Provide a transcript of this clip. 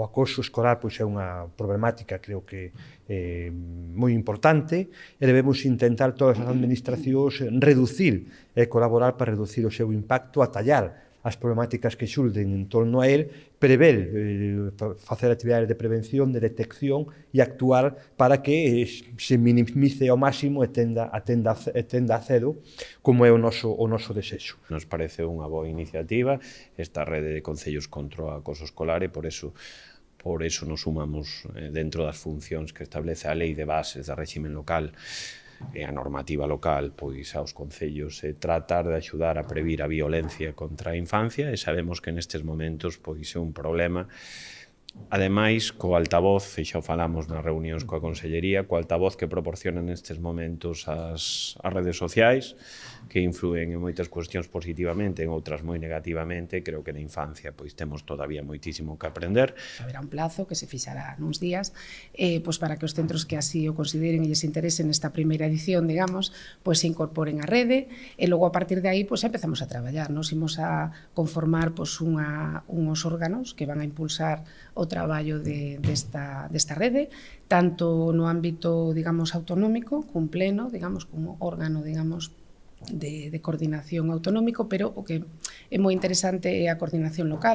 o acoso escolar pois é unha problemática, creo que moi importante, e debemos intentar todas as administracións reducir e colaborar para reducir o seu impacto, atallar as problemáticas que xulden en torno a él, prever, facer actividades de prevención, de detección e actuar para que se minimice ao máximo e tenda a cero, como é o noso desexo. Nos parece unha boa iniciativa esta rede de concellos contra o acoso escolar e por eso nos sumamos dentro das funcións que establece a Lei de Bases da Réximen Local e a normativa local pois aos concellos tratar de axudar a previr a violencia contra a infancia e sabemos que nestes momentos pois é un problema. Ademais, co altavoz, e xa o falamos nas reunións coa Consellería, co altavoz que proporcionan nestes momentos as redes sociais, que influen en moitas cuestións positivamente, en outras moi negativamente, creo que na infancia pois temos todavía moitísimo que aprender. Haberá un plazo que se fixará nuns días pois para que os centros que así o consideren e lles interese nesta primeira edición, digamos, pois se incorporen á rede e logo a partir de aí pois empezamos a traballar, nos imos a conformar pois uns órganos que van a impulsar o traballo desta rede, tanto no ámbito, digamos, autonómico, cun pleno, digamos, como órgano, digamos, de coordinación autonómico, pero o que é moi interesante é a coordinación local.